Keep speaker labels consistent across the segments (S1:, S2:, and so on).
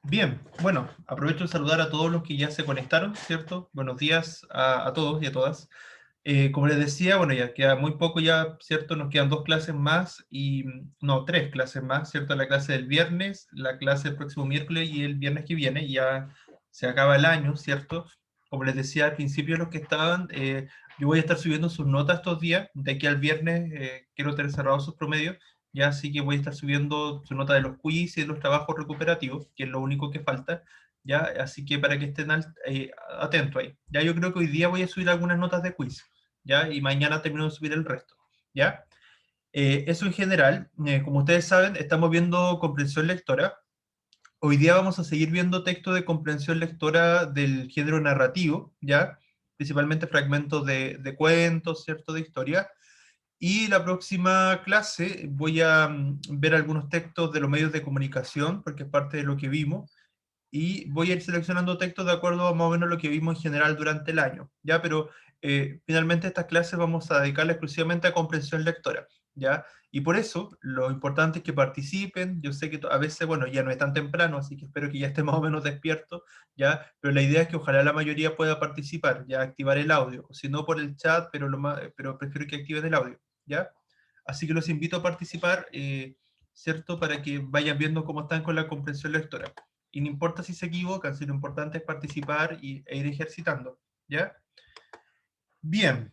S1: Bien, bueno, aprovecho de saludar a todos los que ya se conectaron, ¿cierto? Buenos días a todos y a todas. Como les decía, bueno, ya queda muy poco ya, ¿cierto? Nos quedan dos clases más y, no, tres clases más, ¿cierto? La clase del viernes, la clase del próximo miércoles y el viernes que viene, y ya se acaba el año, ¿cierto? Como les decía al principio, los que estaban, yo voy a estar subiendo sus notas estos días, de aquí al viernes quiero tener cerrados sus promedios, ya así que voy a estar subiendo su nota de los quiz y de los trabajos recuperativos, que es lo único que falta, ya, así que para que estén atentos ahí. Ya yo creo que hoy día voy a subir algunas notas de quiz, ¿ya? Y mañana termino de subir el resto, ¿ya? Eso en general, como ustedes saben, estamos viendo comprensión lectora. Hoy día vamos a seguir viendo texto de comprensión lectora del género narrativo, ¿ya? Principalmente fragmentos de cuentos, ¿cierto? De historia. Y la próxima clase voy a ver algunos textos de los medios de comunicación, porque es parte de lo que vimos, y voy a ir seleccionando textos de acuerdo a más o menos lo que vimos en general durante el año, ¿ya? Pero finalmente estas clases vamos a dedicarlas exclusivamente a comprensión lectora, ¿ya? Y por eso lo importante es que participen. Yo sé que a veces, bueno, ya no es tan temprano, así que espero que ya esté más o menos despierto, ¿ya? Pero la idea es que ojalá la mayoría pueda participar, ya activar el audio, o si no por el chat, pero, pero prefiero que activen el audio, ¿ya? Así que los invito a participar, ¿cierto? Para que vayan viendo cómo están con la comprensión lectora. Y no importa si se equivocan, si lo importante es participar e ir ejercitando, ¿ya? Bien,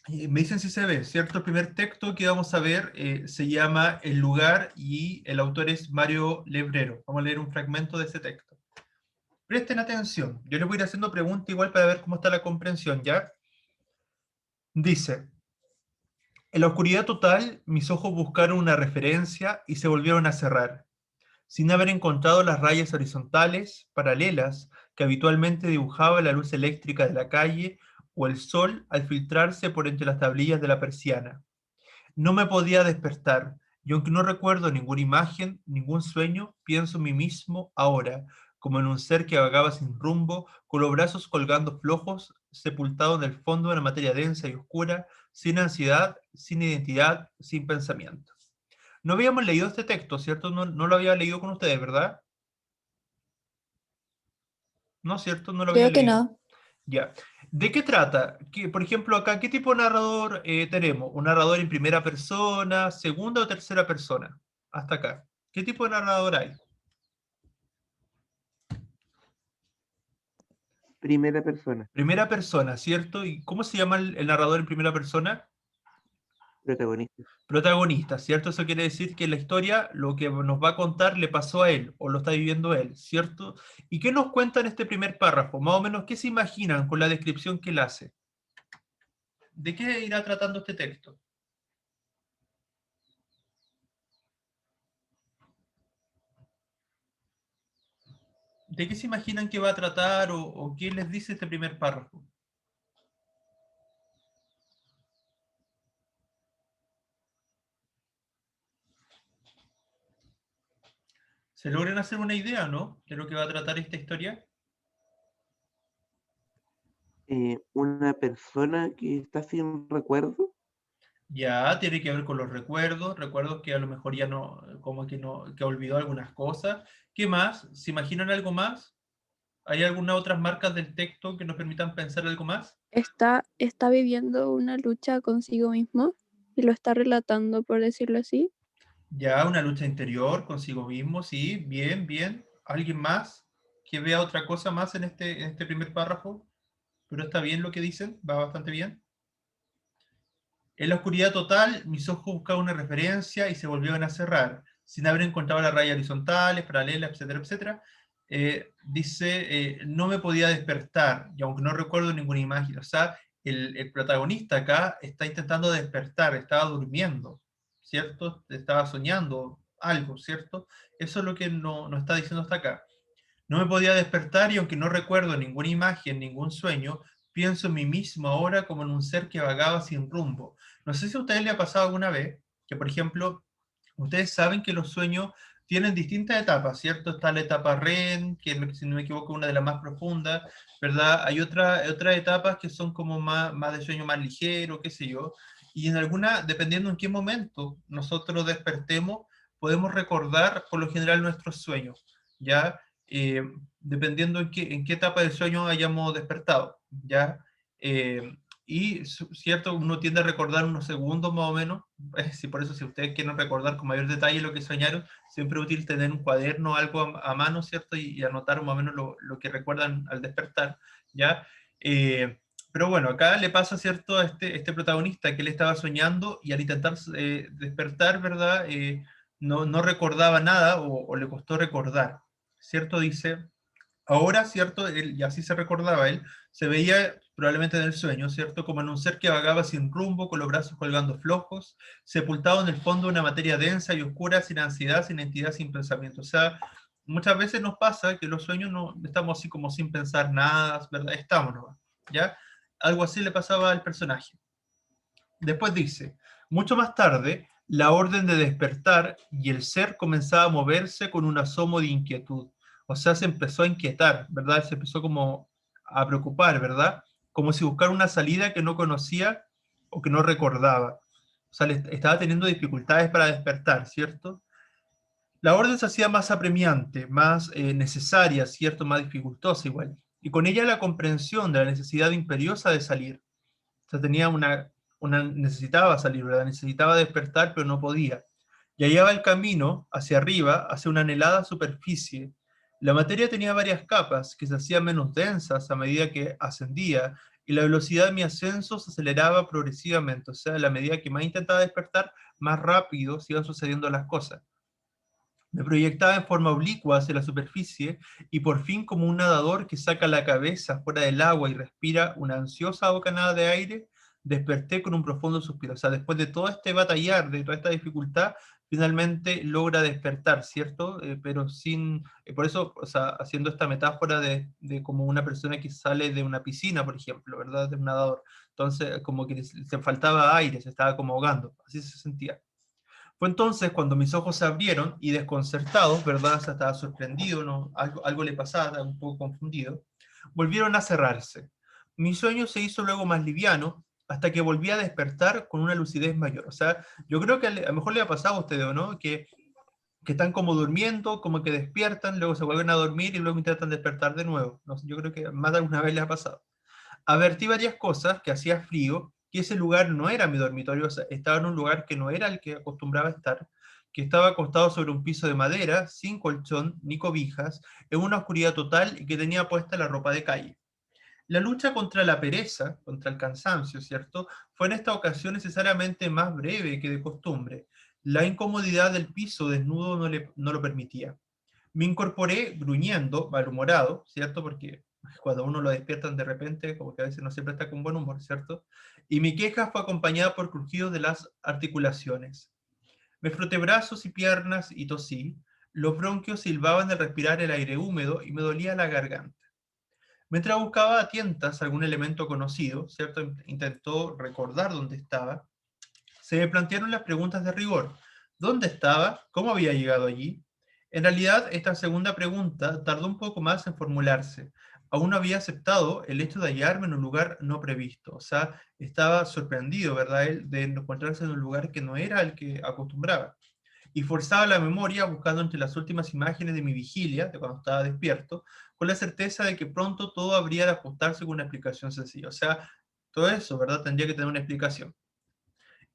S1: me dicen si se ve, ¿cierto? El primer texto que vamos a ver se llama El lugar y el autor es Mario Lebrero. Vamos a leer un fragmento de ese texto. Presten atención, yo les voy a ir haciendo preguntas igual para ver cómo está la comprensión, ¿ya? Dice, en la oscuridad total, mis ojos buscaron una referencia y se volvieron a cerrar, sin haber encontrado las rayas horizontales, paralelas, que habitualmente dibujaba la luz eléctrica de la calle o el sol al filtrarse por entre las tablillas de la persiana. No me podía despertar, y aunque no recuerdo ninguna imagen, ningún sueño, pienso en mí mismo ahora, como en un ser que vagaba sin rumbo, con los brazos colgando flojos, sepultado en el fondo de una materia densa y oscura, sin ansiedad, sin identidad, sin pensamiento. No habíamos leído este texto, ¿cierto? No, no lo había leído con ustedes, ¿verdad? ¿No, cierto? No lo había
S2: Creo que
S1: leído.
S2: no.
S1: Ya. ¿De qué trata? Por ejemplo, acá, ¿qué tipo de narrador tenemos? ¿Un narrador en primera persona, segunda o tercera persona? Hasta acá. ¿Qué tipo de narrador hay?
S3: Primera persona,
S1: Primera persona, ¿cierto? ¿Y cómo se llama el narrador en primera persona?
S3: protagonista.
S1: Protagonista, ¿cierto? Eso quiere decir que la historia, lo que nos va a contar, le pasó a él o lo está viviendo él, ¿cierto? ¿Y qué nos cuenta en este primer párrafo? Más o menos, ¿qué se imaginan con la descripción que él hace? ¿De qué irá tratando este texto? ¿De qué se imaginan que va a tratar o qué les dice este primer párrafo? ¿Se logran hacer una idea, no? De lo que va a tratar esta historia.
S3: Una persona que está sin recuerdo.
S1: Ya tiene que ver con los recuerdos, recuerdos que a lo mejor ya no, como que no, que olvidó algunas cosas. ¿Qué más? ¿Se imaginan algo más? ¿Hay algunas otras marcas del texto que nos permitan pensar algo más?
S2: Está viviendo una lucha consigo mismo y lo está relatando, por decirlo así.
S1: Ya, una lucha interior consigo mismo, sí, bien, bien. ¿Alguien más que vea otra cosa más en este primer párrafo? Pero está bien lo que dicen, va bastante bien. En la oscuridad total, mis ojos buscaban una referencia y se volvieron a cerrar, sin haber encontrado las rayas horizontales, paralelas, etcétera, etcétera. Dice, no me podía despertar, y aunque no recuerdo ninguna imagen, o sea, el protagonista acá está intentando despertar, estaba durmiendo, ¿cierto? Estaba soñando algo, ¿cierto? Eso es lo que no está diciendo hasta acá. No me podía despertar y aunque no recuerdo ninguna imagen, ningún sueño, pienso en mí mismo ahora como en un ser que vagaba sin rumbo. No sé si a ustedes les ha pasado alguna vez que, por ejemplo, ustedes saben que los sueños tienen distintas etapas, ¿cierto? Está la etapa REM, que si no me equivoco es una de las más profundas, ¿verdad? Hay otras etapas que son como más de sueño más ligero, qué sé yo, y en alguna, dependiendo en qué momento nosotros despertemos, podemos recordar por lo general nuestros sueños, ¿ya? dependiendo en qué etapa del sueño hayamos despertado, ¿ya? Cierto, uno tiende a recordar unos segundos más o menos, si por eso si ustedes quieren recordar con mayor detalle lo que soñaron, siempre es útil tener un cuaderno o algo a mano, ¿cierto? Y anotar más o menos lo que recuerdan al despertar, ¿ya? Pero bueno, acá le pasa, ¿cierto?, a este protagonista que él estaba soñando y al intentar despertar, ¿verdad? No recordaba nada o le costó recordar, ¿cierto? Dice, ahora, ¿cierto? Él, y así se recordaba él, se veía probablemente en el sueño, ¿cierto? Como en un ser que vagaba sin rumbo, con los brazos colgando flojos, sepultado en el fondo de una materia densa y oscura, sin ansiedad, sin entidad, sin pensamiento. O sea, muchas veces nos pasa que los sueños no estamos así como sin pensar nada, ¿verdad? Estamos nomás, ¿ya? Algo así le pasaba al personaje. Después dice, mucho más tarde, la orden de despertar y el ser comenzaba a moverse con un asomo de inquietud. O sea, se empezó a inquietar, ¿verdad? Se empezó como a preocupar, ¿verdad? Como si buscara una salida que no conocía o que no recordaba. O sea, estaba teniendo dificultades para despertar, ¿cierto? La orden se hacía más apremiante, más necesaria, ¿cierto? Más dificultosa igual. Y con ella la comprensión de la necesidad imperiosa de salir. O sea, tenía necesitaba salir, ¿verdad? Necesitaba despertar, pero no podía. Y hallaba el camino hacia arriba, hacia una anhelada superficie. La materia tenía varias capas que se hacían menos densas a medida que ascendía, y la velocidad de mi ascenso se aceleraba progresivamente. O sea, a la medida que más intentaba despertar, más rápido se iban sucediendo las cosas. Me proyectaba en forma oblicua hacia la superficie y por fin como un nadador que saca la cabeza fuera del agua y respira una ansiosa bocanada de aire, desperté con un profundo suspiro. O sea, después de todo este batallar, de toda esta dificultad, finalmente logra despertar, ¿cierto? Pero sin, por eso, o sea, haciendo esta metáfora de como una persona que sale de una piscina, por ejemplo, ¿verdad? De un nadador. Entonces, como que se faltaba aire, se estaba como ahogando, así se sentía. Fue entonces cuando mis ojos se abrieron y desconcertados, ¿verdad? O sea, estaba sorprendido, ¿no? Algo le pasaba, estaba un poco confundido. Volvieron a cerrarse. Mi sueño se hizo luego más liviano hasta que volví a despertar con una lucidez mayor. O sea, yo creo que a lo mejor le ha pasado a ustedes, ¿no? Que están como durmiendo, como que despiertan, luego se vuelven a dormir y luego intentan despertar de nuevo. No sé, yo creo que más de alguna vez les ha pasado. Advertí varias cosas, que hacía frío, que ese lugar no era mi dormitorio, o sea, estaba en un lugar que no era el que acostumbraba estar, que estaba acostado sobre un piso de madera, sin colchón ni cobijas, en una oscuridad total y que tenía puesta la ropa de calle. La lucha contra la pereza, contra el cansancio, ¿cierto? Fue en esta ocasión necesariamente más breve que de costumbre. La incomodidad del piso desnudo no lo permitía. Me incorporé gruñendo, malhumorado, ¿cierto? Porque cuando uno lo despiertan de repente, como que a veces no siempre está con buen humor, ¿cierto? Y mi queja fue acompañada por crujidos de las articulaciones. Me froté brazos y piernas y tosí. Los bronquios silbaban al respirar el aire húmedo y me dolía la garganta. Mientras buscaba a tientas algún elemento conocido, ¿cierto? Intentó recordar dónde estaba. Se me plantearon las preguntas de rigor. ¿Dónde estaba? ¿Cómo había llegado allí? En realidad, esta segunda pregunta tardó un poco más en formularse. Aún no había aceptado el hecho de hallarme en un lugar no previsto. O sea, estaba sorprendido, ¿verdad? Él de encontrarse en un lugar que no era el que acostumbraba. Y forzaba la memoria buscando entre las últimas imágenes de mi vigilia, de cuando estaba despierto, con la certeza de que pronto todo habría de ajustarse con una explicación sencilla. O sea, todo eso, ¿verdad? Tendría que tener una explicación.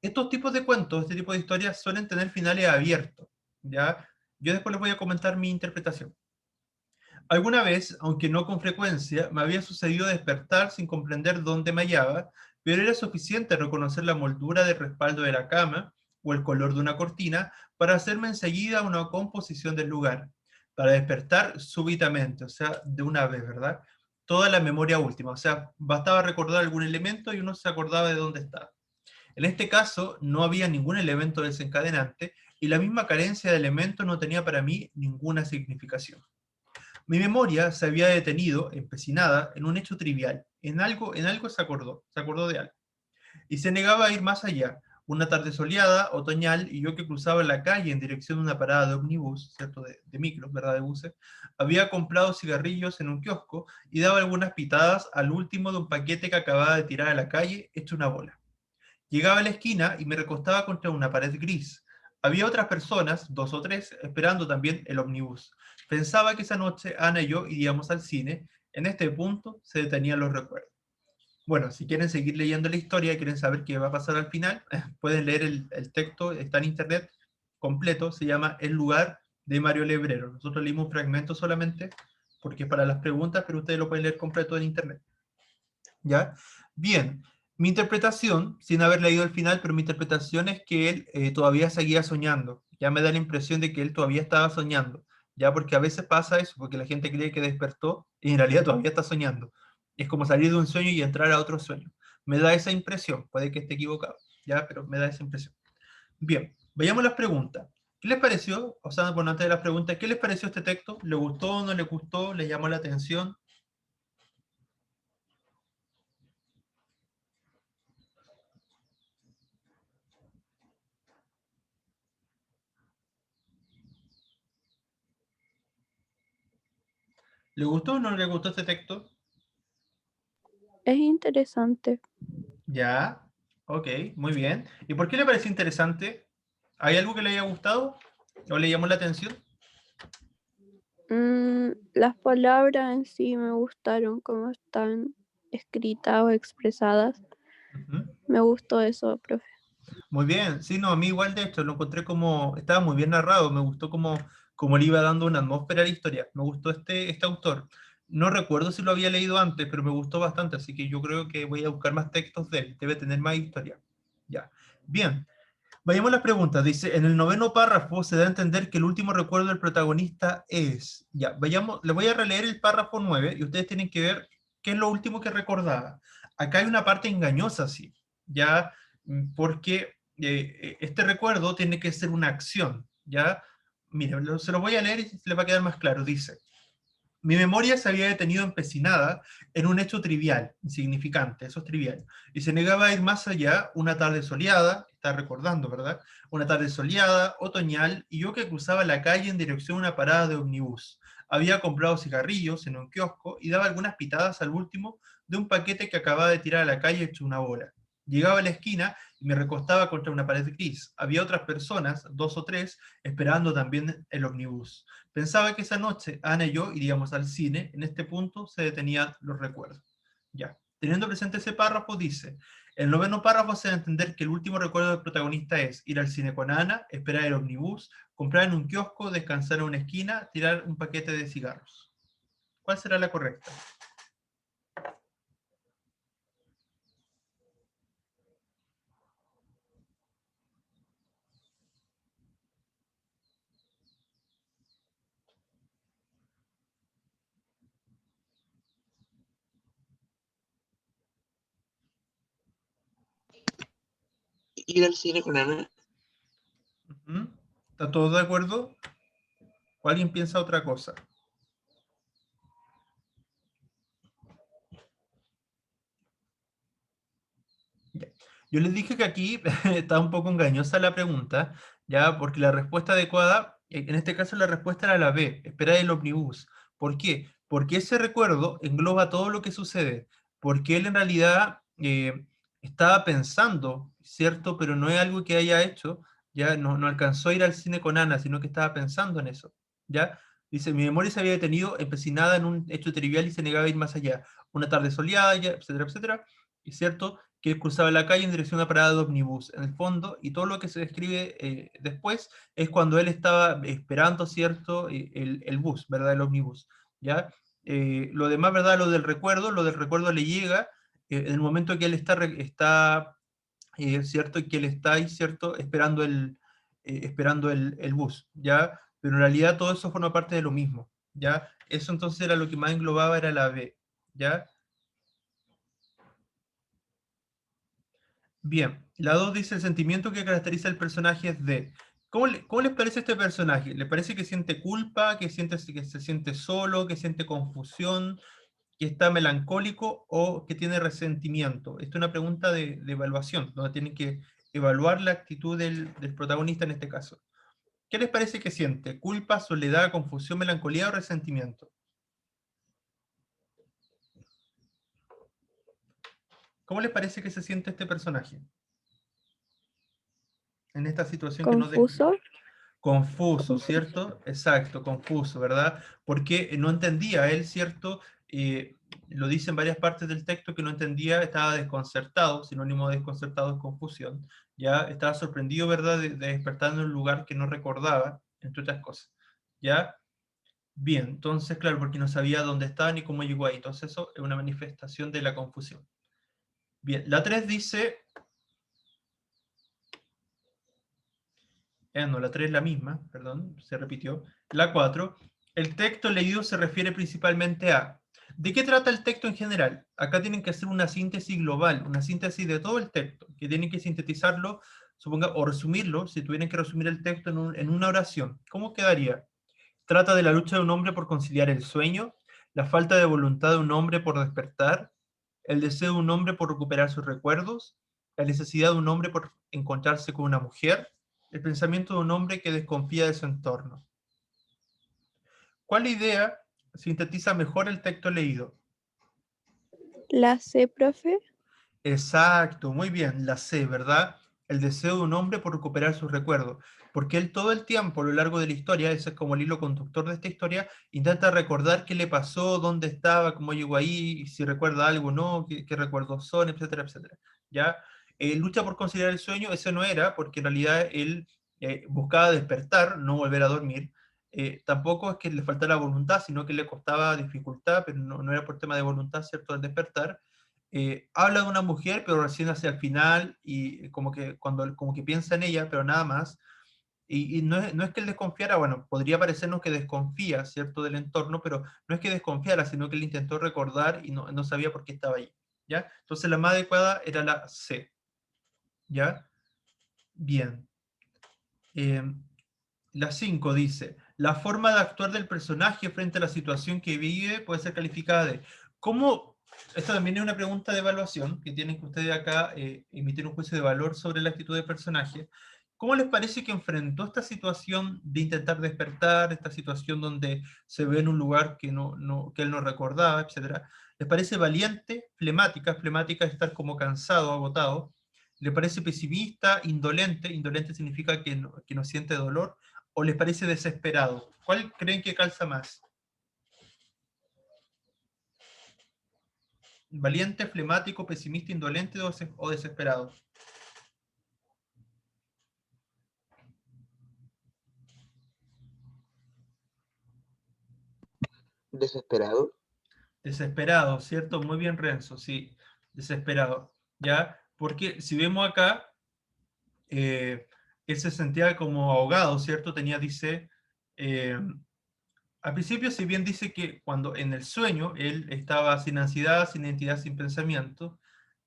S1: Estos tipos de cuentos, este tipo de historias suelen tener finales abiertos, ¿ya? Yo después les voy a comentar mi interpretación. Alguna vez, aunque no con frecuencia, me había sucedido despertar sin comprender dónde me hallaba, pero era suficiente reconocer la moldura del respaldo de la cama o el color de una cortina para hacerme enseguida una composición del lugar, para despertar súbitamente, o sea, de una vez, ¿verdad? Toda la memoria última, o sea, bastaba recordar algún elemento y uno se acordaba de dónde estaba. En este caso, no había ningún elemento desencadenante y la misma carencia de elementos no tenía para mí ninguna significación. Mi memoria se había detenido, empecinada, en un hecho trivial. En algo se acordó de algo. Y se negaba a ir más allá. Una tarde soleada, otoñal, y yo que cruzaba la calle en dirección de una parada de ómnibus, ¿cierto? De micros, ¿verdad? De buses, había comprado cigarrillos en un kiosco y daba algunas pitadas al último de un paquete que acababa de tirar a la calle, hecho una bola. Llegaba a la esquina y me recostaba contra una pared gris. Había otras personas, 2 o 3, esperando también el ómnibus. Pensaba que esa noche Ana y yo iríamos al cine. En este punto se detenían los recuerdos. Bueno, si quieren seguir leyendo la historia y quieren saber qué va a pasar al final, pueden leer el texto, está en internet completo, se llama El lugar de Mario Lebrero. Nosotros leímos un fragmento solamente porque es para las preguntas, pero ustedes lo pueden leer completo en internet. ¿Ya? Bien, mi interpretación, sin haber leído el final, pero mi interpretación es que él todavía seguía soñando. Ya me da la impresión de que él todavía estaba soñando. Ya, porque a veces pasa eso, porque la gente cree que despertó y en realidad todavía está soñando. Es como salir de un sueño y entrar a otro sueño. Me da esa impresión, puede que esté equivocado, ya, pero me da esa impresión. Bien, veamos las preguntas. ¿Qué les pareció? O sea, por antes de las preguntas, ¿qué les pareció este texto? ¿Le gustó, no le gustó? ¿Le llamó la atención? ¿Le gustó o no le gustó este texto?
S2: Es interesante.
S1: Ya, ok, muy bien. ¿Y por qué le pareció interesante? ¿Hay algo que le haya gustado o le llamó la atención?
S2: Las palabras en sí me gustaron, cómo están escritas o expresadas.
S1: Ujú.
S2: Me gustó eso, profe.
S1: Muy bien, sí, no, a mí igual de hecho lo encontré como, estaba muy bien narrado, me gustó como le iba dando una atmósfera a la historia, me gustó este autor. No recuerdo si lo había leído antes, pero me gustó bastante, así que yo creo que voy a buscar más textos de él, debe tener más historia. Ya, bien. Vayamos a las preguntas. Dice, en el noveno párrafo se da a entender que el último recuerdo del protagonista es... Ya, vayamos, le voy a releer el párrafo 9 y ustedes tienen que ver qué es lo último que recordaba. Acá hay una parte engañosa, sí, ya, porque este recuerdo tiene que ser una acción, ya. Mire, se lo voy a leer y le va a quedar más claro. Dice, mi memoria se había detenido empecinada en un hecho trivial, insignificante, eso es trivial, y se negaba a ir más allá una tarde soleada, está recordando, ¿verdad? Una tarde soleada, otoñal, y yo que cruzaba la calle en dirección a una parada de ómnibus. Había comprado cigarrillos en un kiosco y daba algunas pitadas al último de un paquete que acababa de tirar a la calle hecho una bola. Llegaba a la esquina y me recostaba contra una pared gris. Había otras personas, 2 o 3, esperando también el ómnibus. Pensaba que esa noche Ana y yo iríamos al cine. En este punto se detenían los recuerdos. Ya. Teniendo presente ese párrafo, dice, el noveno párrafo se da a entender que el último recuerdo del protagonista es ir al cine con Ana, esperar el ómnibus, comprar en un kiosco, descansar en una esquina, tirar un paquete de cigarros. ¿Cuál será la correcta?
S3: Ir al cine con Ana.
S1: ¿Mm? ¿Está todo de acuerdo? ¿O alguien piensa otra cosa? Ya. Yo les dije que aquí está un poco engañosa la pregunta, ya, porque la respuesta adecuada, en este caso la respuesta era la B, esperar el ómnibus. ¿Por qué? Porque ese recuerdo engloba todo lo que sucede, porque él en realidad estaba pensando, ¿cierto? Pero no es algo que haya hecho, ya no alcanzó a ir al cine con Ana, sino que estaba pensando en eso, ¿ya? Dice, mi memoria se había detenido empecinada en un hecho trivial y se negaba a ir más allá. Una tarde soleada, ya, etcétera, etcétera, y cierto que él cruzaba la calle en dirección a una parada de ómnibus, en el fondo, y todo lo que se describe después es cuando él estaba esperando, ¿cierto?, el bus, ¿verdad?, el ómnibus, ¿ya? Lo demás, ¿verdad?, lo del recuerdo le llega en el momento que él está ¿cierto?, que él está ahí, ¿cierto?, esperando el bus, ¿ya? Pero en realidad todo eso forma parte de lo mismo, ¿ya? Eso entonces era lo que más englobaba, era la B, ¿ya? Bien, la 2 dice el sentimiento que caracteriza al personaje es de... ¿Cómo les parece este personaje? ¿Le parece que siente culpa, que se siente solo, que siente confusión, que está melancólico o que tiene resentimiento? Esta es una pregunta de evaluación, donde tienen que evaluar la actitud del protagonista en este caso. ¿Qué les parece que siente? ¿Culpa, soledad, confusión, melancolía o resentimiento? ¿Cómo les parece que se siente este personaje? en esta situación que nos
S2: Confuso.
S1: Confuso, ¿cierto? Exacto, confuso, ¿verdad? Porque no entendía él, ¿cierto? Lo dice en varias partes del texto que no entendía, estaba desconcertado, sinónimo de desconcertado es confusión, ya estaba sorprendido, ¿verdad? De despertar en un lugar que no recordaba, entre otras cosas, ¿ya? Bien, entonces, claro, porque no sabía dónde estaba ni cómo llegó ahí, entonces eso es una manifestación de la confusión. Bien, la 3 dice, no, la 3 es la misma, perdón, se repitió. La 4, el texto leído se refiere principalmente a... ¿De qué trata el texto en general? Acá tienen que hacer una síntesis global, una síntesis de todo el texto, que tienen que sintetizarlo, suponga, o resumirlo, si tuvieran que resumir el texto en una oración. ¿Cómo quedaría? Trata de la lucha de un hombre por conciliar el sueño, la falta de voluntad de un hombre por despertar, el deseo de un hombre por recuperar sus recuerdos, la necesidad de un hombre por encontrarse con una mujer, el pensamiento de un hombre que desconfía de su entorno. ¿Cuál idea sintetiza mejor el texto leído?
S2: La C, profe.
S1: Exacto, muy bien, la C, ¿verdad? El deseo de un hombre por recuperar sus recuerdos. Porque él todo el tiempo, a lo largo de la historia, ese es como el hilo conductor de esta historia, intenta recordar qué le pasó, dónde estaba, cómo llegó ahí, si recuerda algo o no, qué recuerdos son, etcétera, etcétera. ¿Ya? Lucha por conciliar el sueño, ese no era, porque en realidad él buscaba despertar, no volver a dormir. Tampoco es que le faltara voluntad, sino que le costaba dificultad, pero no era por tema de voluntad, ¿cierto?, al despertar. Habla de una mujer, pero recién hacia el final, y como que, como que piensa en ella, pero nada más. Y no es que él desconfiara, bueno, podría parecernos que desconfía, ¿cierto?, del entorno, pero no es que desconfiara, sino que él intentó recordar y no sabía por qué estaba ahí, ¿ya? Entonces la más adecuada era la C, ¿ya? Bien. Eh, la 5 dice, la forma de actuar del personaje frente a la situación que vive puede ser calificada de... ¿Cómo? Esta también es una pregunta de evaluación que tienen que ustedes acá emitir un juicio de valor sobre la actitud del personaje. ¿Cómo les parece que enfrentó esta situación de intentar despertar, esta situación donde se ve en un lugar que él no recordaba, etcétera? ¿Les parece valiente, flemática? Flemática es estar como cansado, agotado. ¿Le parece pesimista, indolente? Indolente significa que no siente dolor. ¿O les parece desesperado? ¿Cuál creen que calza más? ¿Valiente, flemático, pesimista, indolente o desesperado?
S3: Desesperado.
S1: Desesperado, ¿cierto? Muy bien, Renzo, sí, desesperado. ¿Ya? Porque si vemos acá, eh, él se sentía como ahogado, ¿cierto? Dice, eh, al principio, si bien dice que cuando en el sueño él estaba sin ansiedad, sin identidad, sin pensamiento,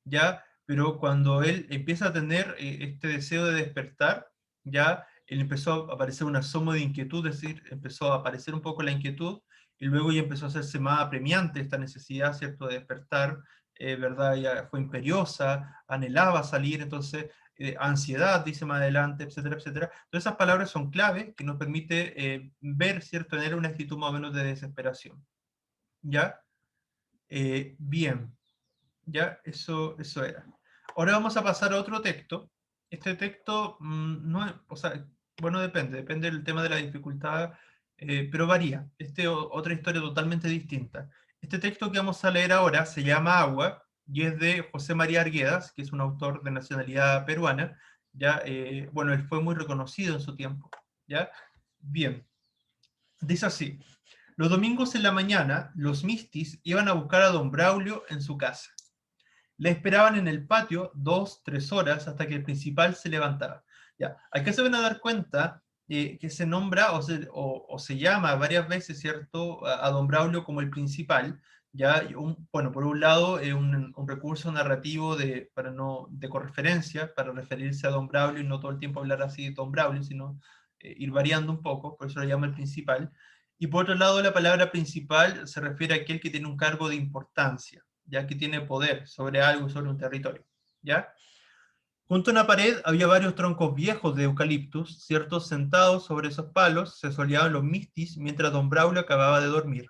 S1: ¿ya? Pero cuando él empieza a tener este deseo de despertar, ¿ya? Él empezó a aparecer un asomo de inquietud, es decir, empezó a aparecer un poco la inquietud, y luego ya empezó a hacerse más apremiante esta necesidad, ¿cierto?, de despertar, ¿verdad? Ya fue imperiosa, anhelaba salir, entonces, ansiedad, dice más adelante, etcétera, etcétera. Todas esas palabras son clave que nos permite ver, ¿cierto?, tener una actitud más o menos de desesperación, ¿ya? Bien. Ya, eso era. Ahora vamos a pasar a otro texto. Este texto, no es, o sea, bueno, depende del tema de la dificultad, pero varía. Otra historia totalmente distinta. Este texto que vamos a leer ahora se llama Agua y es de José María Arguedas, que es un autor de nacionalidad peruana. Ya, bueno, él fue muy reconocido en su tiempo. Ya, bien. Dice así: los domingos en la mañana, los mistis iban a buscar a don Braulio en su casa. Le esperaban en el patio 2, 3 horas hasta que el principal se levantara. Ya, acá se van a dar cuenta que se nombra o se llama varias veces, ¿cierto?, a don Braulio como el principal. Ya, bueno, por un lado, un recurso narrativo de correferencia, para referirse a don Braulio y no todo el tiempo hablar así de don Braulio, sino ir variando un poco, por eso lo llama el principal. Y por otro lado, la palabra principal se refiere a aquel que tiene un cargo de importancia, ya que tiene poder sobre algo, sobre un territorio, ¿ya? Junto a una pared había varios troncos viejos de eucaliptus, ciertos sentados sobre esos palos se soleaban los mistis mientras don Braulio acababa de dormir.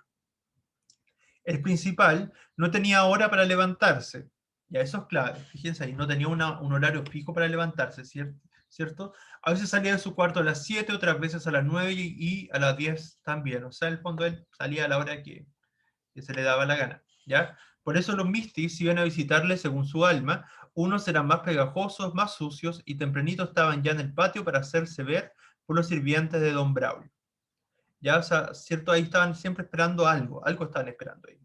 S1: El principal no tenía hora para levantarse, ya eso es clave, fíjense ahí, no tenía un horario fijo para levantarse, ¿cierto? ¿cierto? A veces salía de su cuarto a las 7, otras veces a las 9 y a las 10 también. O sea, en el fondo él salía a la hora que se le daba la gana, ¿ya? Por eso los Mistis iban a visitarle según su alma. Unos eran más pegajosos, más sucios, y tempranito estaban ya en el patio para hacerse ver por los sirvientes de Don Braulio. ¿Ya? O sea, cierto, ahí estaban siempre esperando algo estaban esperando ahí,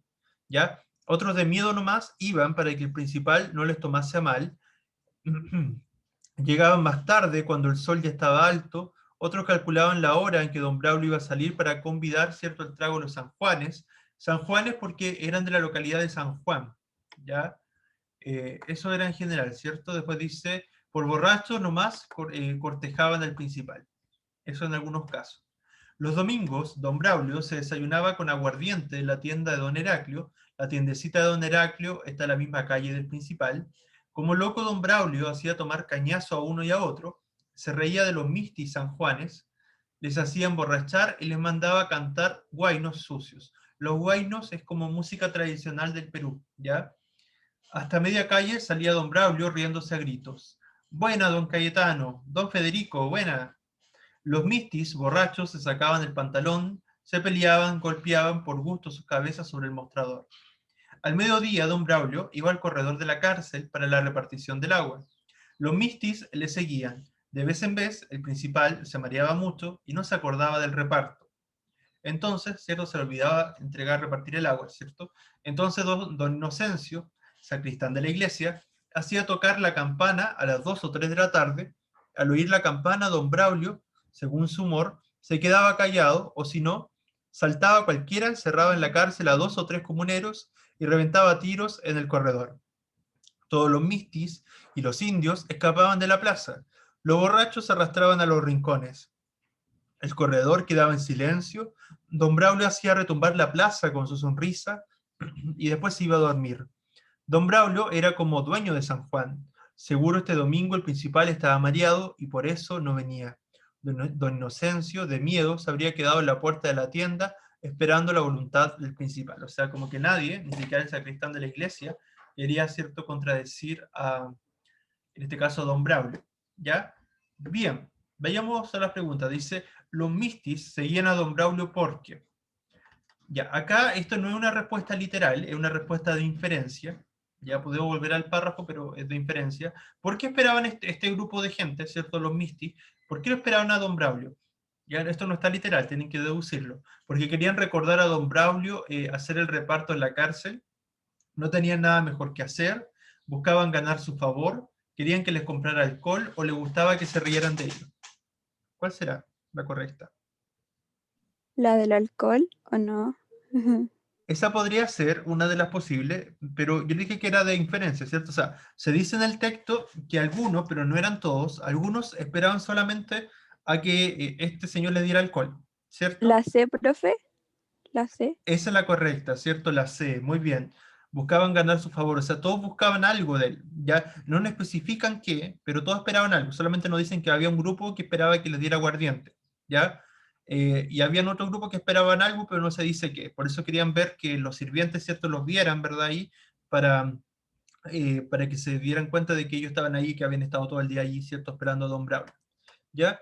S1: ¿ya? Otros de miedo nomás iban para que el principal no les tomase a mal. Llegaban más tarde, cuando el sol ya estaba alto. Otros calculaban la hora en que don Braulio iba a salir para convidar, ¿cierto?, el trago de los San Juanes. San Juanes porque eran de la localidad de San Juan, ¿ya? Eso era en general, ¿cierto? Después dice, por borrachos nomás cortejaban al principal. Eso en algunos casos. Los domingos, don Braulio se desayunaba con aguardiente en la tienda de don Heraclio. La tiendecita de don Heraclio está en la misma calle del principal. Como loco, don Braulio hacía tomar cañazo a uno y a otro, se reía de los mistis sanjuanes, les hacía emborrachar y les mandaba cantar guainos sucios. Los guainos es como música tradicional del Perú, ¿ya? Hasta media calle salía don Braulio riéndose a gritos. Buena, don Cayetano, don Federico, buena. Los mistis, borrachos, se sacaban el pantalón, se peleaban, golpeaban por gusto sus cabezas sobre el mostrador. Al mediodía, don Braulio iba al corredor de la cárcel para la repartición del agua. Los mistis le seguían. De vez en vez, el principal se mareaba mucho y no se acordaba del reparto. Entonces, ¿cierto? Se le olvidaba repartir el agua, ¿cierto? Entonces, don Inocencio, sacristán de la iglesia, hacía tocar la campana a las 2 o 3 de la tarde. Al oír la campana, don Braulio, según su humor, se quedaba callado, o si no, saltaba cualquiera, encerraba en la cárcel a 2 o 3 comuneros y reventaba tiros en el corredor. Todos los mistis y los indios escapaban de la plaza. Los borrachos se arrastraban a los rincones. El corredor quedaba en silencio. Don Braulio hacía retumbar la plaza con su sonrisa y después se iba a dormir. Don Braulio era como dueño de San Juan. Seguro este domingo el principal estaba mareado y por eso no venía. Don Inocencio, de miedo, se habría quedado en la puerta de la tienda esperando la voluntad del principal. O sea, como que nadie, ni siquiera el sacristán de la iglesia, quería, cierto, contradecir a, en este caso, a don Braulio. ¿Ya? Bien, vayamos a la pregunta. Dice, los mistis seguían a don Braulio porque... Ya, acá esto no es una respuesta literal, es una respuesta de inferencia. Ya podemos volver al párrafo, pero es de inferencia. ¿Por qué esperaban este grupo de gente, ¿cierto? Los mistis? ¿Por qué lo esperaban a don Braulio? Ya, esto no está literal, tienen que deducirlo. Porque querían recordar a don Braulio hacer el reparto en la cárcel, no tenían nada mejor que hacer, buscaban ganar su favor, querían que les comprara alcohol o les gustaba que se rieran de ellos. ¿Cuál será la correcta?
S2: ¿La del alcohol o no?
S1: Esa podría ser una de las posibles, pero yo dije que era de inferencia, ¿cierto? O sea, se dice en el texto que algunos, pero no eran todos, algunos esperaban solamente a que este señor le diera alcohol,
S2: ¿La
S1: ¿cierto?
S2: C, profe? ¿La C?
S1: Esa es la correcta, ¿cierto? La C, muy bien. Buscaban ganar su favor, o sea, todos buscaban algo de él, ya no nos especifican qué, pero todos esperaban algo, solamente nos dicen que había un grupo que esperaba que les diera aguardiente, ¿ya? Y habían otro grupo que esperaban algo, pero no se dice qué, por eso querían ver que los sirvientes, ¿cierto?, los vieran, ¿verdad? Ahí, para que se dieran cuenta de que ellos estaban ahí, que habían estado todo el día allí, ¿cierto?, esperando a Don Braulio, ¿ya?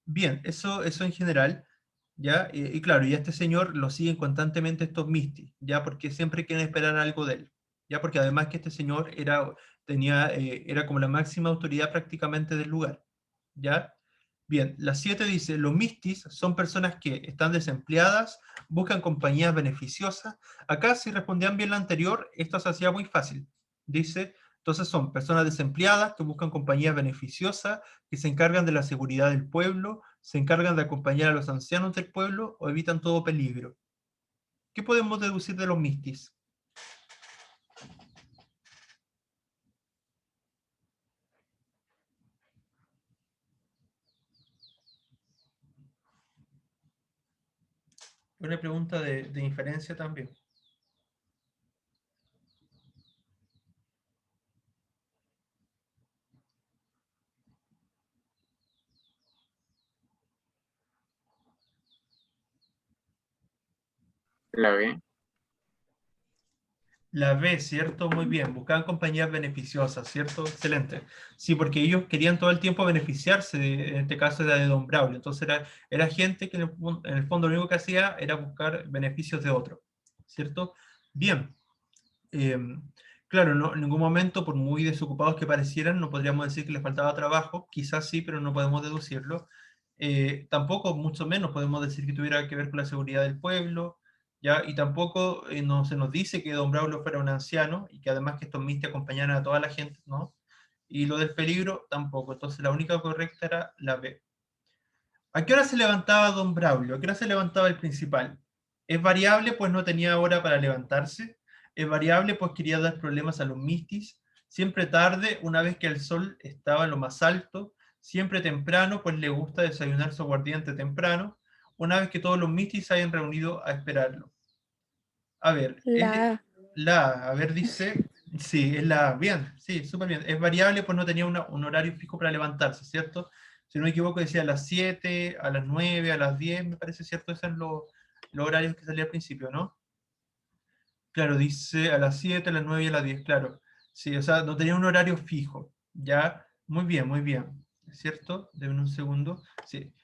S1: Bien, eso en general. ¿Ya? Y claro, y a este señor lo siguen constantemente estos mistis, ¿ya? Porque siempre quieren esperar algo de él, ¿ya? Porque además que este señor era como la máxima autoridad prácticamente del lugar, ¿ya? Bien, la 7 dice, los mistis son personas que están desempleadas, buscan compañías beneficiosas. Acá si respondían bien la anterior, esto se hacía muy fácil. Dice, entonces son personas desempleadas que buscan compañías beneficiosas, que se encargan de la seguridad del pueblo, se encargan de acompañar a los ancianos del pueblo o evitan todo peligro. ¿Qué podemos deducir de los mistis? Una pregunta de inferencia también.
S4: La B.
S1: La B, ¿cierto? Muy bien. Buscaban compañías beneficiosas, ¿cierto? Excelente. Sí, porque ellos querían todo el tiempo beneficiarse, en este caso era de Don Braulio. Entonces era gente que en el fondo lo único que hacía era buscar beneficios de otro, ¿cierto? Bien. Eh, claro, no, en ningún momento, por muy desocupados que parecieran, no podríamos decir que les faltaba trabajo. Quizás sí, pero no podemos deducirlo. Tampoco, mucho menos, podemos decir que tuviera que ver con la seguridad del pueblo, ¿ya? Y tampoco no, se nos dice que Don Braulio fuera un anciano y que además que estos mistis acompañaran a toda la gente, ¿no? Y lo del peligro tampoco. Entonces la única correcta era la B. ¿A qué hora se levantaba Don Braulio? ¿A qué hora se levantaba el principal? Es variable, pues no tenía hora para levantarse. Es variable, pues quería dar problemas a los mistis. Siempre tarde, una vez que el sol estaba en lo más alto. Siempre temprano, pues le gusta desayunar su aguardiente temprano. Una vez que todos los mistis se hayan reunido a esperarlo. A ver,
S2: La A.
S1: a ver, dice, sí, es la A, bien, sí, súper bien. Es variable, pues no tenía un horario fijo para levantarse, ¿cierto? Si no me equivoco, decía a las 7, a las 9, a las 10, me parece, ¿cierto? Esos son los horarios que salía al principio, ¿no? Claro, dice a las 7, a las 9 y a las 10, claro. Sí, o sea, no tenía un horario fijo, ¿ya? Muy bien, ¿cierto? Deme un segundo. Sí.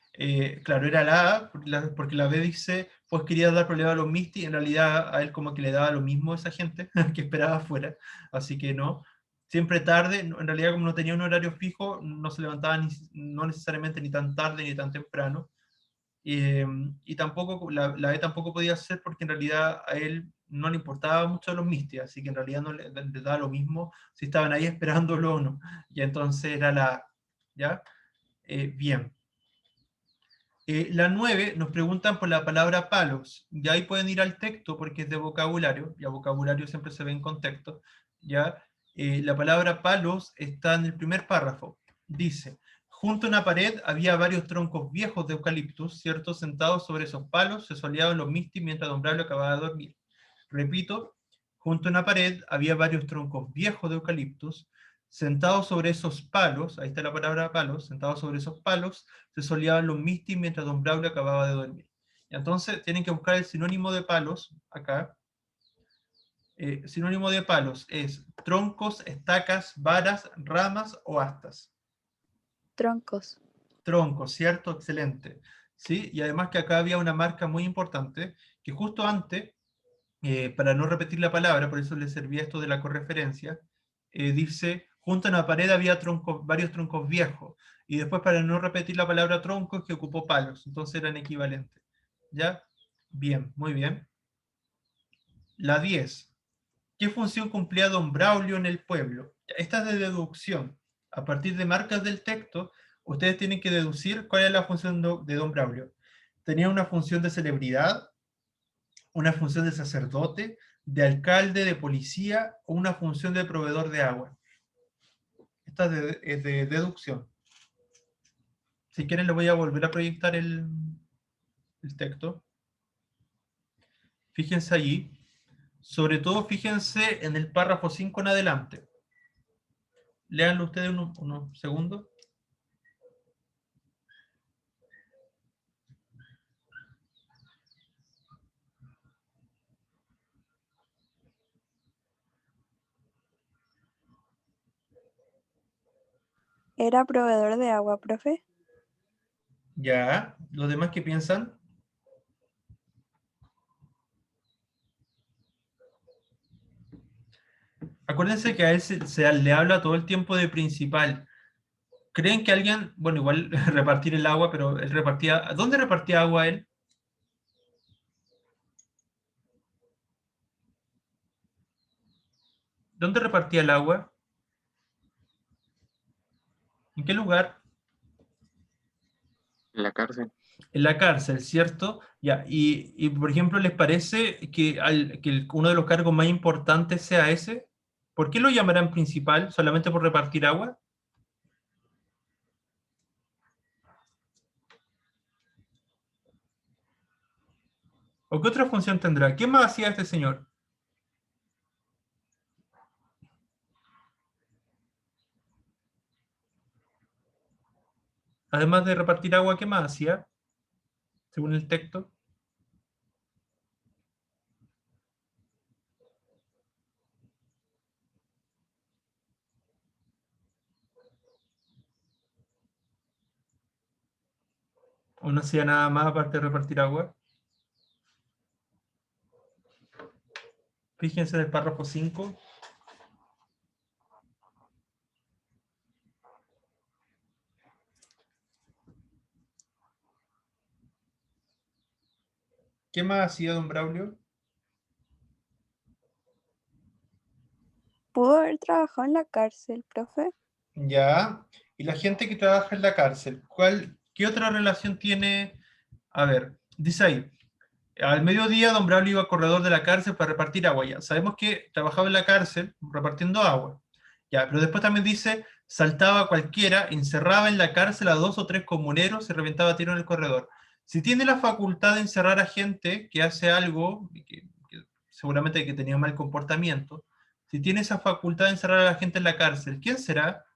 S1: Claro, era la A, porque la B dice, pues quería dar problema a los Misty, en realidad a él como que le daba lo mismo a esa gente que esperaba afuera, así que no. Siempre tarde, en realidad como no tenía un horario fijo, no se levantaba no necesariamente ni tan tarde ni tan temprano, y tampoco, la E tampoco podía ser porque en realidad a él no le importaba mucho a los Misty, así que en realidad no le daba lo mismo si estaban ahí esperándolo o no. Y entonces era la A, ¿ya? Bien. La 9 nos preguntan por la palabra palos. Ya ahí pueden ir al texto porque es de vocabulario, y el vocabulario siempre se ve en contexto. ¿Ya? La palabra palos está en el primer párrafo. Dice, junto a una pared había varios troncos viejos de eucaliptus, ¿cierto? Sentados sobre esos palos se soleaban los mistis mientras Don Braulio acababa de dormir. Repito, junto a una pared había varios troncos viejos de eucaliptus, sentados sobre esos palos, ahí está la palabra palos, sentados sobre esos palos, se soleaban los mistis mientras Don Braulio acababa de dormir. Y entonces tienen que buscar el sinónimo de palos, acá. Sinónimo de palos es troncos, estacas, varas, ramas o astas.
S2: Troncos.
S1: Troncos, ¿cierto? Excelente. ¿Sí? Y además que acá había una marca muy importante, que justo antes, para no repetir la palabra, por eso le servía esto de la correferencia, dice, junto a una pared había varios troncos viejos, y después para no repetir la palabra troncos que ocupó palos, entonces eran equivalentes. ¿Ya? Bien, muy bien. La 10. ¿Qué función cumplía Don Braulio en el pueblo? Esta es de deducción. A partir de marcas del texto, ustedes tienen que deducir cuál es la función de Don Braulio. ¿Tenía una función de celebridad, una función de sacerdote, de alcalde, de policía o una función de proveedor de agua? Esta es de deducción. Si quieren, le voy a volver a proyectar el texto. Fíjense allí. Sobre todo, fíjense en el párrafo 5 en adelante. Léanlo ustedes unos segundos.
S2: ¿Era proveedor de agua, profe?
S1: Ya, ¿los demás qué piensan? Acuérdense que a él le habla todo el tiempo de principal. ¿Creen que alguien, bueno, igual repartir el agua, pero él repartía, ¿dónde repartía agua él? ¿Dónde repartía el agua? ¿En qué lugar?
S4: En la cárcel.
S1: En la cárcel, ¿cierto? Ya, y por ejemplo, ¿les parece que, uno de los cargos más importantes sea ese? ¿Por qué lo llamarán principal? ¿Solamente por repartir agua? ¿O qué otra función tendrá? ¿Qué más hacía este señor? Además de repartir agua, ¿qué más hacía? Según el texto. ¿O no hacía nada más aparte de repartir agua? Fíjense en el párrafo 5. ¿Qué más hacía don Braulio?
S2: ¿Pudo haber trabajado en la cárcel, profe?
S1: Ya. Y la gente que trabaja en la cárcel, ¿qué otra relación tiene? A ver, dice ahí, al mediodía don Braulio iba al corredor de la cárcel para repartir agua. Ya sabemos que trabajaba en la cárcel repartiendo agua. Ya, pero después también dice, saltaba a cualquiera, encerraba en la cárcel a 2 o 3 comuneros y reventaba tiro en el corredor. Si tiene la facultad de encerrar a gente que hace algo, que seguramente que tenía mal comportamiento, si tiene esa facultad de encerrar a la gente en la cárcel, ¿quién será?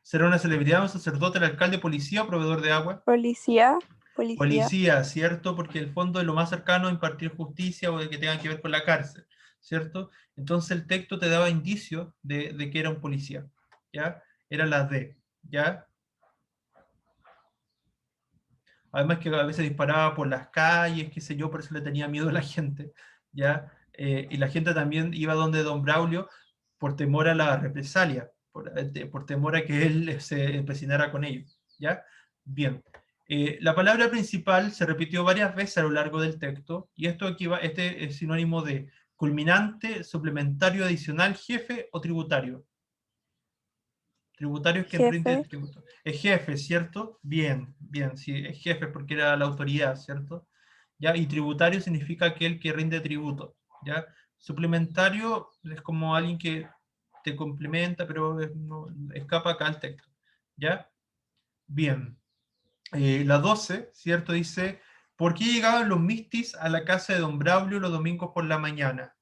S1: ¿Será una celebridad, un sacerdote, el alcalde, policía o proveedor de agua?
S2: Policía, policía.
S1: Policía, ¿cierto? Porque el fondo es lo más cercano a impartir justicia o de que tenga que ver con la cárcel, ¿cierto? Entonces el texto te daba indicios de que era un policía, ¿ya? Era la D, ¿ya? Además que a veces disparaba por las calles, qué sé yo, por eso le tenía miedo a la gente, ¿ya? Y la gente también iba donde don Braulio por temor a la represalia, por temor a que él se empecinara con ellos, ¿ya? Bien. La palabra principal se repitió varias veces a lo largo del texto, y este es sinónimo de culminante, suplementario, adicional, jefe o tributario. Tributario es quien rinde
S2: Jefe,
S1: tributo. Es jefe, ¿cierto? Bien, bien, sí, es jefe porque era la autoridad, ¿cierto? ¿Ya? Y tributario significa aquel que rinde tributo, ¿ya? Suplementario es como alguien que te complementa, pero no, escapa acá al texto, ¿ya? Bien. La 12, ¿cierto? Dice, ¿por qué llegaban los mistis a la casa de don Braulio los domingos por la mañana?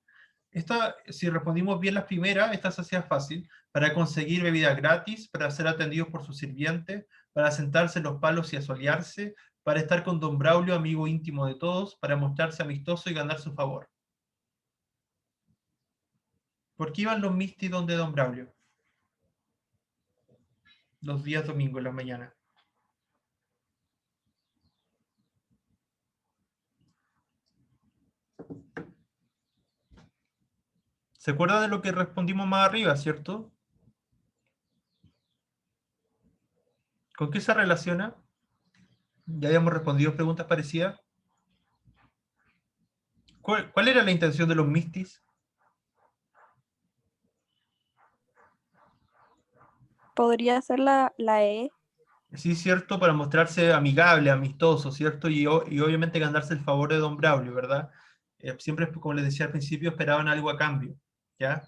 S1: Esta, si respondimos bien las primeras, esta se hacía fácil, para conseguir bebida gratis, para ser atendidos por su sirviente, para sentarse en los palos y asolearse, para estar con don Braulio, amigo íntimo de todos, para mostrarse amistoso y ganar su favor. ¿Por qué iban los mistis donde don Braulio? Los días domingos en la mañana. ¿Se acuerda de lo que respondimos más arriba, cierto? ¿Con qué se relaciona? Ya habíamos respondido preguntas parecidas. ¿Cuál era la intención de los mistis?
S2: podría ser la E.
S1: Sí, cierto, para mostrarse amigable, amistoso, ¿cierto? Y obviamente ganarse el favor de don Braulio, ¿verdad? Siempre, como les decía al principio, esperaban algo a cambio, ¿ya?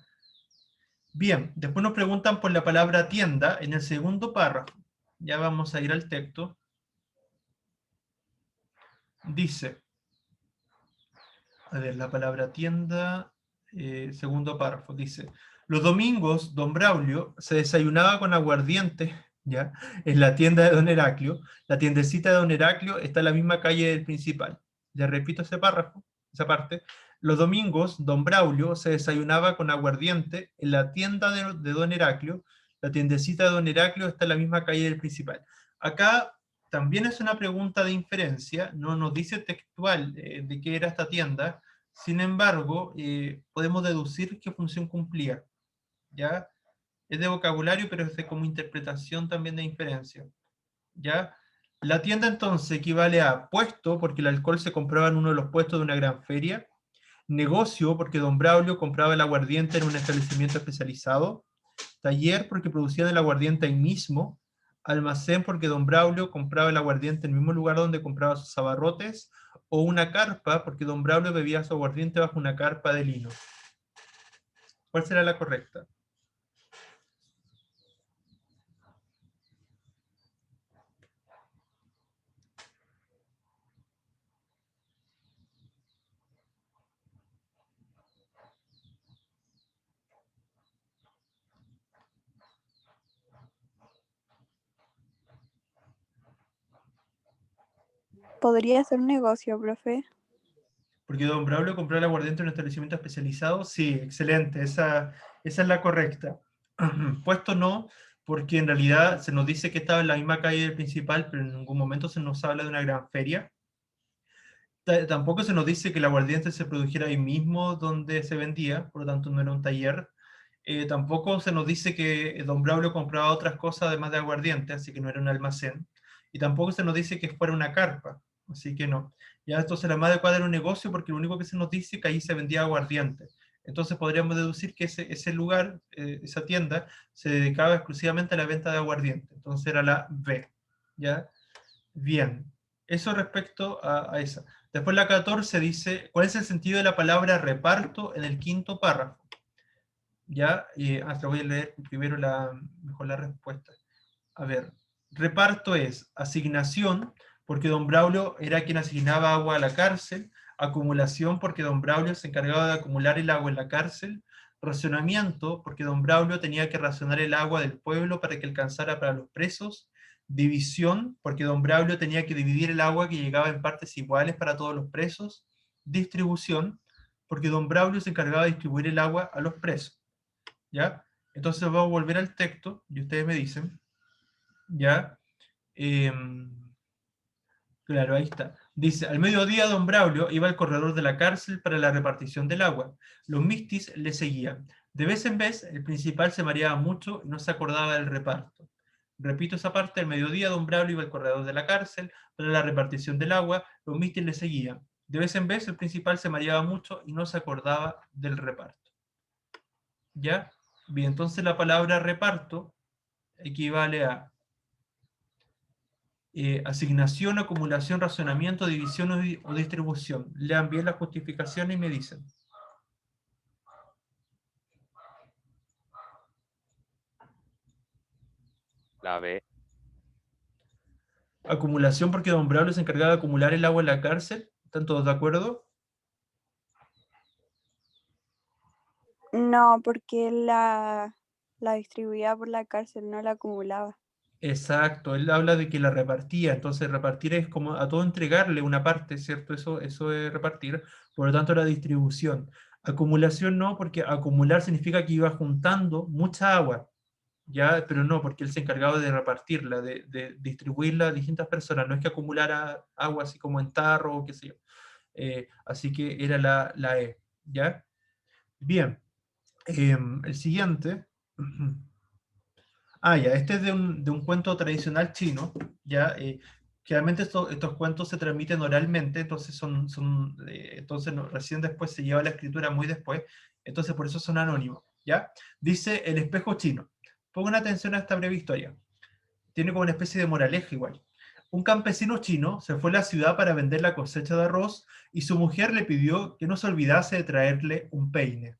S1: Bien, después nos preguntan por la palabra tienda en el segundo párrafo. Ya vamos a ir al texto. Dice, a ver, la palabra tienda, segundo párrafo, dice, los domingos don Braulio se desayunaba con aguardiente, ¿ya? En la tienda de don Heraclio. La tiendecita de don Heraclio está en la misma calle del principal. Ya repito ese párrafo, esa parte. Los domingos don Braulio se desayunaba con aguardiente en la tienda de don Heraclio. La tiendecita de don Heraclio está en la misma calle del principal. Acá también es una pregunta de inferencia, no nos dice textual de qué era esta tienda, sin embargo, podemos deducir qué función cumplía, ¿ya? Es de vocabulario, pero es de como interpretación también de inferencia, ¿ya? La tienda entonces equivale a puesto, porque el alcohol se compraba en uno de los puestos de una gran feria, negocio, porque don Braulio compraba el aguardiente en un establecimiento especializado, taller, porque producían el aguardiente ahí mismo, almacén, porque don Braulio compraba el aguardiente en el mismo lugar donde compraba sus abarrotes, o una carpa, porque don Braulio bebía su aguardiente bajo una carpa de lino. ¿Cuál será la correcta?
S2: Podría ser un negocio, profe.
S1: Porque don Braulio compró el aguardiente en un establecimiento especializado. Sí, excelente, esa es la correcta. Puesto no, porque en realidad se nos dice que estaba en la misma calle del principal, pero en ningún momento se nos habla de una gran feria. Tampoco se nos dice que el aguardiente se produjera ahí mismo donde se vendía, por lo tanto no era un taller. Tampoco se nos dice que don Braulio compraba otras cosas además de aguardiente, así que no era un almacén. Y tampoco se nos dice que fuera una carpa, así que no. Ya entonces la más adecuada era un negocio porque lo único que se nos dice es que ahí se vendía aguardiente. Entonces podríamos deducir que ese lugar, esa tienda, se dedicaba exclusivamente a la venta de aguardiente. Entonces era la B. ¿Ya? Bien. Eso respecto a esa. Después la 14 dice, ¿cuál es el sentido de la palabra reparto en el quinto párrafo? Ya, hasta voy a leer primero mejor la respuesta. A ver, reparto es asignación, porque don Braulio era quien asignaba agua a la cárcel, acumulación, porque don Braulio se encargaba de acumular el agua en la cárcel, racionamiento, porque don Braulio tenía que racionar el agua del pueblo para que alcanzara para los presos, división, porque don Braulio tenía que dividir el agua que llegaba en partes iguales para todos los presos, distribución, porque don Braulio se encargaba de distribuir el agua a los presos. ¿Ya? Entonces vamos a volver al texto y ustedes me dicen, ¿ya? Claro, ahí está. Dice, al mediodía don Braulio iba al corredor de la cárcel para la repartición del agua. Los mistis le seguían. De vez en vez, el principal se mareaba mucho y no se acordaba del reparto. Repito esa parte, al mediodía don Braulio iba al corredor de la cárcel para la repartición del agua. Los mistis le seguían. De vez en vez, el principal se mareaba mucho y no se acordaba del reparto. ¿Ya? Bien, entonces la palabra reparto equivale a asignación, acumulación, racionamiento, división o distribución. Lean bien las justificaciones y me dicen.
S4: La B.
S1: Acumulación porque don Braulio se encargaba de acumular el agua en la cárcel. ¿Están todos de acuerdo?
S2: No, porque la distribuía por la cárcel, no la acumulaba.
S1: Exacto, él habla de que la repartía, entonces repartir es como a todo entregarle una parte, ¿cierto? Eso es repartir, por lo tanto la distribución. Acumulación no, porque acumular significa que iba juntando mucha agua, ya, pero no, porque él se encargaba de repartirla, de distribuirla a distintas personas, no es que acumulara agua así como en tarro o qué sé yo. Así que era la E, ¿ya? Bien, el siguiente. Ah, ya, este es de un cuento tradicional chino, ya, generalmente estos cuentos se transmiten oralmente, entonces entonces recién después se lleva la escritura muy después, entonces por eso son anónimos, ¿ya? Dice el espejo chino. Pongan atención a esta breve historia. Tiene como una especie de moraleja igual. Un campesino chino se fue a la ciudad para vender la cosecha de arroz y su mujer le pidió que no se olvidase de traerle un peine.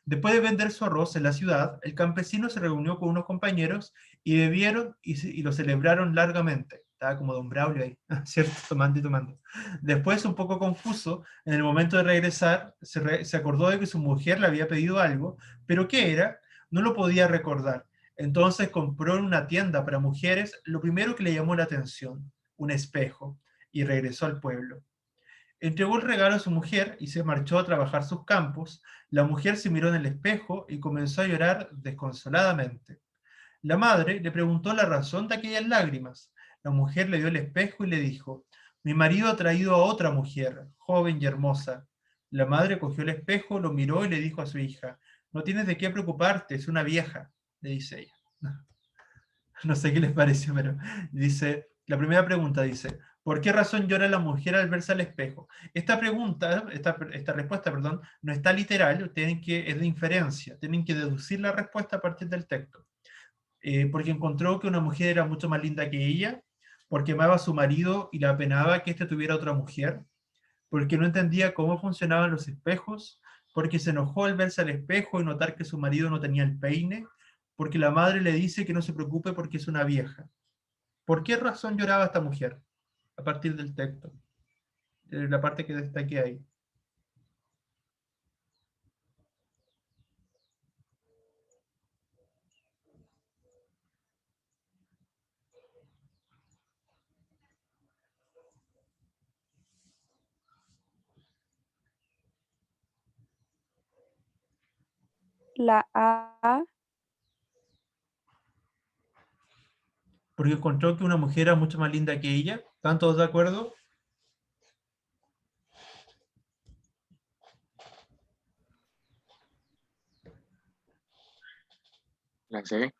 S1: Después de vender su arroz en la ciudad, el campesino se reunió con unos compañeros y bebieron y lo celebraron largamente. Estaba como don Braulio ahí, ¿cierto? Tomando y tomando. Después, un poco confuso, en el momento de regresar, se acordó de que su mujer le había pedido algo, pero ¿qué era? No lo podía recordar. Entonces compró en una tienda para mujeres lo primero que le llamó la atención, un espejo, y regresó al pueblo. Entregó el regalo a su mujer y se marchó a trabajar sus campos. La mujer se miró en el espejo y comenzó a llorar desconsoladamente. La madre le preguntó la razón de aquellas lágrimas. La mujer le dio el espejo y le dijo, mi marido ha traído a otra mujer, joven y hermosa. La madre cogió el espejo, lo miró y le dijo a su hija, no tienes de qué preocuparte, es una vieja, le dice ella. No sé qué les pareció, pero dice, la primera pregunta dice, ¿por qué razón llora la mujer al verse al espejo? Esta respuesta, perdón, no está literal, es de inferencia, tienen que deducir la respuesta a partir del texto. Porque encontró que una mujer era mucho más linda que ella, porque amaba a su marido y le apenaba que éste tuviera otra mujer, porque no entendía cómo funcionaban los espejos, porque se enojó al verse al espejo y notar que su marido no tenía el peine, porque la madre le dice que no se preocupe porque es una vieja. ¿Por qué razón lloraba esta mujer? A partir del texto, la parte que destaqué ahí.
S2: La A,
S1: porque encontró que una mujer era mucho más linda que ella. ¿Están todos de acuerdo?
S4: La C.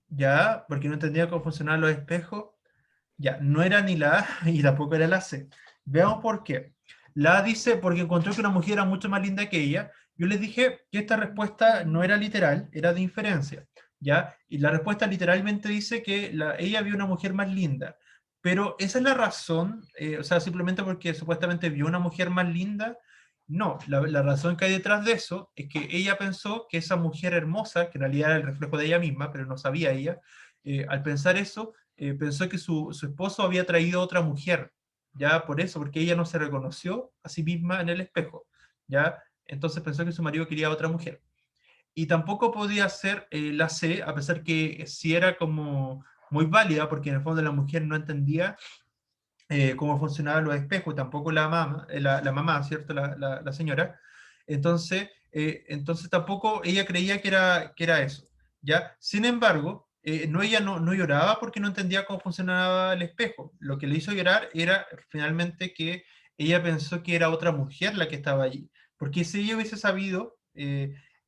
S1: Ya, porque no entendía cómo funcionaban los espejos. Ya, no era ni la A y tampoco era la C. Veamos por qué. La A dice porque encontró que una mujer era mucho más linda que ella. Yo les dije que esta respuesta no era literal, era de inferencia. ¿Ya? Y la respuesta literalmente dice que ella vio una mujer más linda. Pero esa es la razón, o sea, simplemente porque supuestamente vio una mujer más linda. No, la razón que hay detrás de eso es que ella pensó que esa mujer hermosa, que en realidad era el reflejo de ella misma, pero no sabía ella, al pensar eso, pensó que su esposo había traído otra mujer, ya por eso, porque ella no se reconoció a sí misma en el espejo, ya, entonces pensó que su marido quería otra mujer. Y tampoco podía ser la C, a pesar que sí era como muy válida, porque en el fondo la mujer no entendía cómo funcionaban los espejos, tampoco la mamá, ¿cierto? La señora. Entonces tampoco ella creía que era eso, ¿ya? Sin embargo, ella no lloraba porque no entendía cómo funcionaba el espejo. Lo que le hizo llorar era finalmente que ella pensó que era otra mujer la que estaba allí. Porque si ella hubiese sabido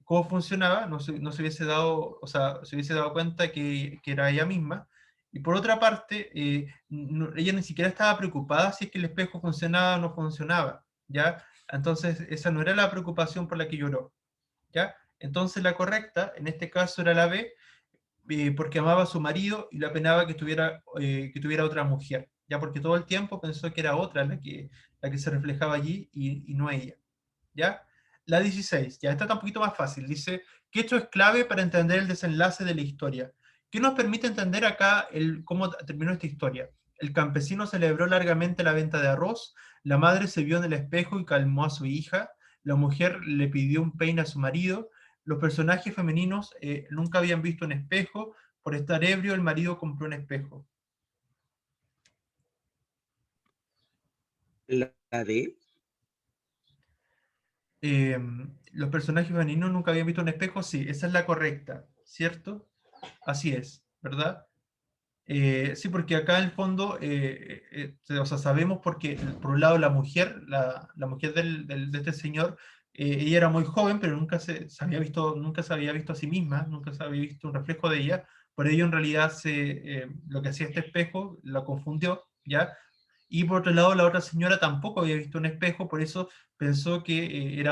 S1: cómo funcionaba, no se hubiese dado, o sea, se hubiese dado cuenta que era ella misma. Y por otra parte, ella ni siquiera estaba preocupada si es que el espejo funcionaba o no funcionaba, ¿ya? Entonces, esa no era la preocupación por la que lloró, ¿ya? Entonces, la correcta, en este caso, era la B, porque amaba a su marido y le apenaba que tuviera otra mujer, ¿ya? Porque todo el tiempo pensó que era otra la que se reflejaba allí y no ella, ¿ya? La 16, ya esta está un poquito más fácil. Dice, ¿qué hecho es clave para entender el desenlace de la historia? ¿Qué nos permite entender acá cómo terminó esta historia? El campesino celebró largamente la venta de arroz, la madre se vio en el espejo y calmó a su hija, la mujer le pidió un peine a su marido, los personajes femeninos nunca habían visto un espejo, por estar ebrio el marido compró un espejo.
S3: La D.
S1: Eh, los personajes femeninos nunca habían visto un espejo, sí, esa es la correcta, ¿cierto? Así es, ¿verdad? Sí, porque acá en el fondo, o sea, sabemos porque, por un lado, la mujer de este señor, ella era muy joven, pero se había visto, nunca se había visto a sí misma, nunca se había visto un reflejo de ella, por ello en realidad lo que hacía este espejo la confundió, ¿ya? Y por otro lado, la otra señora tampoco había visto un espejo, por eso pensó que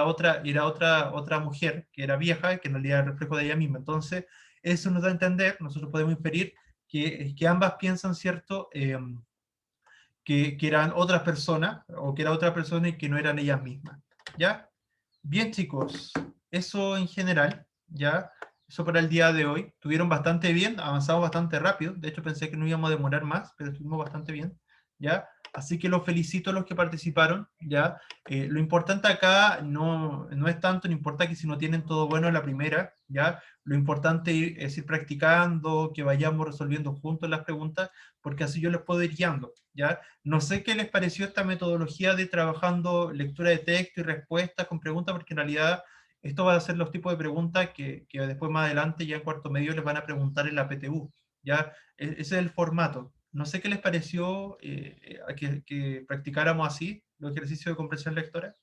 S1: otra mujer, que era vieja, que en realidad era el reflejo de ella misma. Entonces, eso nos da a entender, nosotros podemos inferir que ambas piensan, ¿cierto? Que eran otras personas, o que era otra persona y que no eran ellas mismas. ¿Ya? Bien, chicos, eso en general, ¿ya? Eso para el día de hoy. Tuvieron bastante bien, avanzamos bastante rápido. De hecho, pensé que no íbamos a demorar más, pero estuvimos bastante bien, ¿ya? Así que los felicito a los que participaron, ¿ya? Lo importante acá no es tanto, no importa que si no tienen todo bueno en la primera, ¿ya? Lo importante es ir practicando, que vayamos resolviendo juntos las preguntas, porque así yo les puedo ir guiando, ¿ya? No sé qué les pareció esta metodología de trabajando lectura de texto y respuestas con preguntas, porque en realidad esto va a ser los tipos de preguntas que después más adelante, ya en cuarto medio, les van a preguntar en la PTU, ¿ya? Ese es el formato. No sé qué les pareció que practicáramos así los ejercicios de comprensión lectora.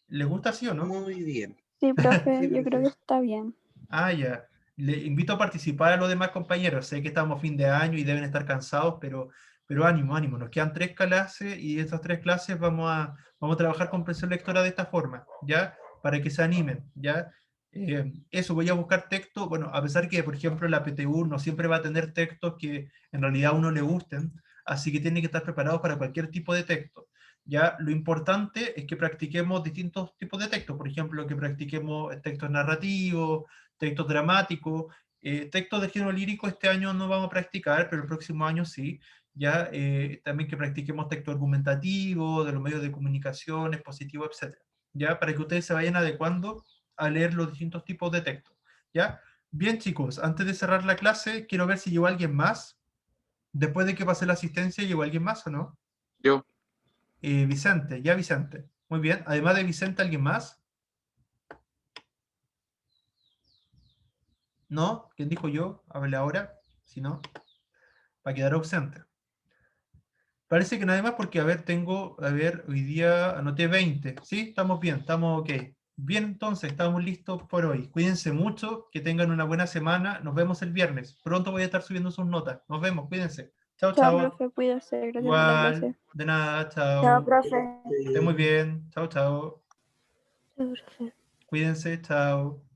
S1: ¿Les gusta así o no?
S3: Muy bien.
S2: Sí, profe,
S3: Sí,
S2: yo creo
S3: profe.
S2: que está bien.
S1: Ah, ya. Le invito a participar a los demás compañeros. Sé que estamos a fin de año y deben estar cansados, pero ánimo, ánimo. Nos quedan 3 clases y esas 3 clases vamos a trabajar comprensión lectora de esta forma, ¿ya? Para que se animen, ¿ya? Eso, voy a buscar texto. Bueno, a pesar que, por ejemplo, la PTU no siempre va a tener textos que en realidad a uno le gusten, así que tiene que estar preparados para cualquier tipo de texto. Ya, lo importante es que practiquemos distintos tipos de textos, por ejemplo, que practiquemos textos narrativos, textos dramáticos, textos de género lírico este año no vamos a practicar, pero el próximo año sí, ya también que practiquemos texto argumentativo, de los medios de comunicación, expositivo, etcétera, ya, para que ustedes se vayan adecuando a leer los distintos tipos de textos, ya. Bien, chicos, antes de cerrar la clase, quiero ver si llegó alguien más, después de que pase la asistencia, ¿llegó alguien más o no?
S4: Yo.
S1: Vicente, ya Vicente. Muy bien. Además de Vicente, ¿alguien más? ¿No? ¿Quién dijo yo? Hable ahora. Si no, va a quedar ausente. Parece que nada más porque, a ver, hoy día anoté 20. ¿Sí? Estamos bien, estamos ok. Bien, entonces, estamos listos por hoy. Cuídense mucho, que tengan una buena semana. Nos vemos el viernes. Pronto voy a estar subiendo sus notas. Nos vemos, cuídense. Chao,
S2: Chao,
S1: chao.
S2: profe, cuídese, gracias por la
S1: Igual,
S2: clase.
S1: de nada,
S4: Chao,
S1: chao.
S4: profe.
S1: Que estén muy bien. Chao, chao.
S2: Chao, profe.
S1: Cuídense, chao.